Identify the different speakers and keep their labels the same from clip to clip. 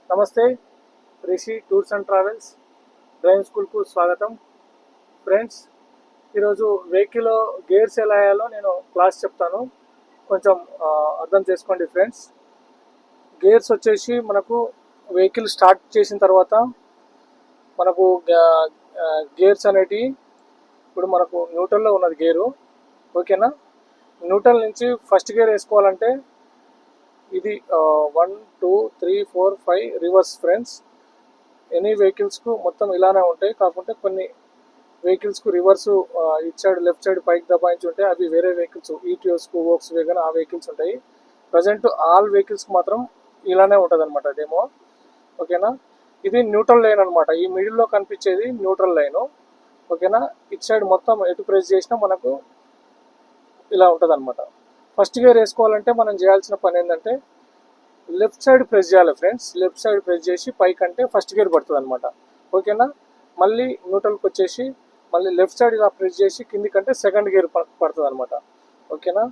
Speaker 1: నమస్తే. Rishi tours and travels driving స్కూల్కు స్వాగతం. ఫ్రెండ్స్, ఈరోజు వెహికల్ గేర్స్ ఎలా వేయాలో నేను క్లాస్ చెప్తాను. కొంచెం అర్థం చేసుకోండి ఫ్రెండ్స్. గేర్స్ వచ్చేసి మనకు వెహికల్ స్టార్ట్ చేసిన తర్వాత మనకు గేర్స్ అనేటివి ఇప్పుడు మనకు న్యూట్రల్లో ఉన్నది గేరు, ఓకేనా. న్యూట్రల్ నుంచి ఫస్ట్ గేర్ వేసుకోవాలంటే ఇది 1 2 3 4 5 రివర్స్ ఫ్రెండ్స్. ఎనీ వెహికల్స్కు మొత్తం ఇలానే ఉంటాయి, కాకుంటే కొన్ని వెహికల్స్కు రివర్స్ ఇటు సైడ్ లెఫ్ట్ సైడ్ పైకి దబాయించి ఉంటాయి. అవి వేరే వెహికల్స్, ఈటీఎస్కు, వోక్స్ వేగన్ ఆ వెహికల్స్ ఉంటాయి. ప్రజెంట్ ఆల్ వెహికల్స్కి మాత్రం ఇలానే ఉంటుంది అనమాట డెమో, ఓకేనా. ఇది న్యూట్రల్ లైన్ అనమాట. ఈ మిడిల్లో కనిపించేది న్యూట్రల్ లైను, ఓకేనా. ఇటు సైడ్ మొత్తం ఎటు ప్రెస్ చేసినా మనకు ఇలా ఉంటుంది అనమాట. ఫస్ట్ గేర్ వేసుకోవాలంటే మనం చేయాల్సిన పని ఏంటంటే లెఫ్ట్ సైడ్ ప్రెస్ చేయాలి ఫ్రెండ్స్. లెఫ్ట్ సైడ్ ప్రెస్ చేసి పైకి అంటే ఫస్ట్ గేర్ పడుతుంది అనమాట, ఓకేనా. మళ్ళీ న్యూట్రల్కి వచ్చేసి మళ్ళీ లెఫ్ట్ సైడ్ ఇలా ప్రెస్ చేసి కిందికంటే సెకండ్ గేర్ పడుతుంది అనమాట, ఓకేనా.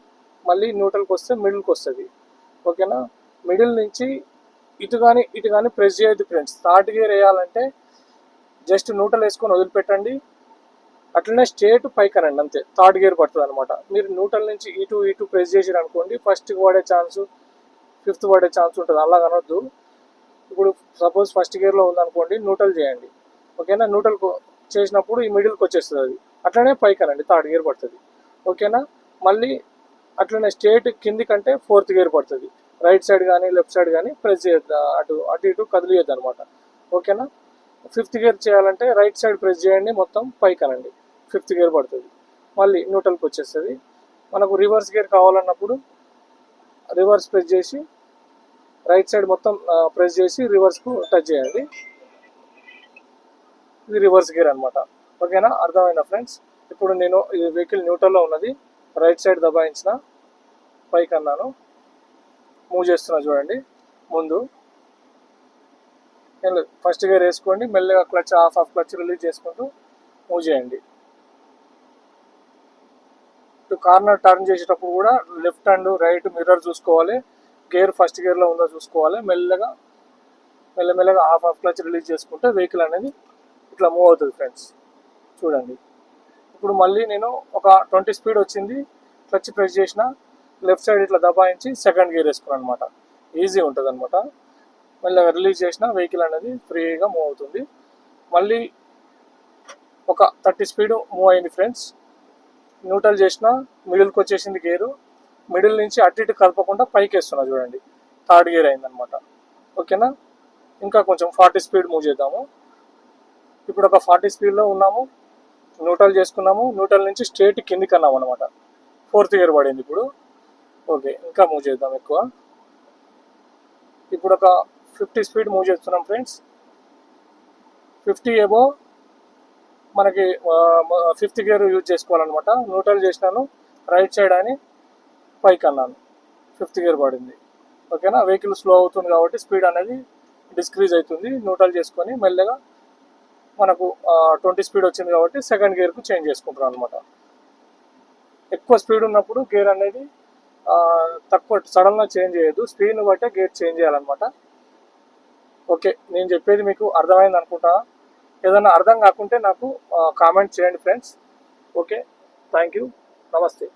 Speaker 1: మళ్ళీ న్యూట్రల్కి వస్తే మిడిల్కి వస్తుంది, ఓకేనా. మిడిల్ నుంచి ఇటు కానీ ప్రెస్ చేయొద్దు ఫ్రెండ్స్. థర్డ్ గేర్ వేయాలంటే జస్ట్ న్యూట్రల్ వేసుకొని వదిలిపెట్టండి, అట్లనే స్ట్రేట్ పైకి అనండి, అంతే. థర్డ్ గేర్ పడుతుంది అనమాట. మీరు న్యూట్రల్ నుంచి ఇటు ప్రెస్ చేసిరు అనుకోండి, ఫస్ట్కి పడే ఛాన్స్, ఫిఫ్త్ పడే ఛాన్స్ ఉంటుంది. అలా అనొద్దు. ఇప్పుడు సపోజ్ ఫస్ట్ గేర్లో ఉందనుకోండి, న్యూట్రల్ చేయండి, ఓకేనా. న్యూట్రల్ చేసినప్పుడు ఈ మిడిల్కి వచ్చేస్తుంది అది, అట్లనే పైకి అనండి, థర్డ్ గేర్ పడుతుంది, ఓకేనా. మళ్ళీ అట్లనే స్ట్రేట్ కింది కంటే ఫోర్త్ గేర్ పడుతుంది. రైట్ సైడ్ కానీ లెఫ్ట్ సైడ్ కానీ ప్రెస్ చేయొద్దు, అటు ఇటు కదిలియొద్దు అనమాట, ఓకేనా. ఫిఫ్త్ గేర్ చేయాలంటే రైట్ సైడ్ ప్రెస్ చేయండి, మొత్తం పైకి అనండి, ఫిఫ్త్ గేర్ పడుతుంది. మళ్ళీ న్యూట్రల్కి వచ్చేస్తుంది. మనకు రివర్స్ గేర్ కావాలన్నప్పుడు రివర్స్ ప్రెస్ చేసి రైట్ సైడ్ మొత్తం ప్రెస్ చేసి రివర్స్కు టచ్ చేయండి. ఇది రివర్స్ గేర్ అనమాట, ఓకేనా. అర్థమైందా ఫ్రెండ్స్. ఇప్పుడు నేను ఈ వెహికల్ న్యూట్రల్లో ఉన్నది, రైట్ సైడ్ దబాయించిన పైకి అన్నాను, మూవ్ చేస్తున్నా చూడండి. ముందు ఫస్ట్ గేర్ వేసుకోండి, మెల్లగా క్లచ్ ఆఫ్ క్లచ్ రిలీజ్ చేసుకుంటూ మూవ్ చేయండి. ఇటు కార్నర్ టర్న్ చేసేటప్పుడు కూడా లెఫ్ట్ అండ్ రైట్ మిర్రర్ చూసుకోవాలి. గేర్ ఫస్ట్ గేర్లో ఉందో చూసుకోవాలి. మెల్లమెల్లగా ఆఫ్ క్లచ్ రిలీజ్ చేసుకుంటే వెహికల్ అనేది ఇట్లా మూవ్ అవుతుంది ఫ్రెండ్స్, చూడండి. ఇప్పుడు మళ్ళీ నేను ఒక 20 స్పీడ్ వచ్చింది, క్లచ్ ప్రెస్ చేసిన, లెఫ్ట్ సైడ్ ఇట్లా దబాయించి సెకండ్ గేర్ వేసుకున్నాను అనమాట. ఈజీ ఉంటుంది అనమాట. మెల్లగా రిలీజ్ చేసిన వెహికల్ అనేది ఫ్రీగా మూవ్ అవుతుంది. మళ్ళీ ఒక 30 స్పీడ్ మూవ్ అయింది ఫ్రెండ్స్. న్యూట్రల్ చేసిన, మిడిల్కి వచ్చేసింది గేరు. మిడిల్ నుంచి అటు ఇటు కలపకుండా పైకి వేస్తున్నా చూడండి, థర్డ్ గేర్ అయిందనమాట, ఓకేనా. ఇంకా కొంచెం 40 స్పీడ్ మూవ్ చేద్దాము. ఇప్పుడు ఒక 40 స్పీడ్లో ఉన్నాము, న్యూట్రల్ చేసుకున్నాము. న్యూట్రల్ నుంచి స్ట్రేట్ కిందికి అన్నాము అనమాట, ఫోర్త్ గేర్ పడింది ఇప్పుడు, ఓకే. ఇంకా మూవ్ చేద్దాం ఎక్కువ. ఇప్పుడు ఒక 50 స్పీడ్ మూవ్ చేస్తున్నాం ఫ్రెండ్స్. 50 ఏబో మనకి ఫిఫ్త్ గేర్ యూజ్ చేసుకోవాలన్నమాట. న్యూట్రల్ చేసినాను, రైట్ సైడ్ అని పైకి అన్నాను, ఫిఫ్త్ గేర్ పడింది, ఓకేనా. వెహికల్ స్లో అవుతుంది కాబట్టి స్పీడ్ అనేది డిస్క్రీజ్ అవుతుంది. న్యూట్రల్ చేసుకొని మెల్లగా మనకు 20 స్పీడ్ వచ్చింది కాబట్టి సెకండ్ గేర్కు చేంజ్ చేసుకుంటున్నాను అనమాట. ఎక్కువ స్పీడ్ ఉన్నప్పుడు గేర్ అనేది తక్కువ సడన్గా చేంజ్ చేయొద్దు, స్పీడ్ని బట్టే గేర్ చేంజ్ చేయాలన్నమాట. ఓకే, నేను చెప్పేది మీకు అర్థమైంది అనుకుంటా. ఏదైనా అర్థం కాకుంటే నాకు కామెంట్ చేయండి ఫ్రెండ్స్. ఓకే, థ్యాంక్ యూ, నమస్తే.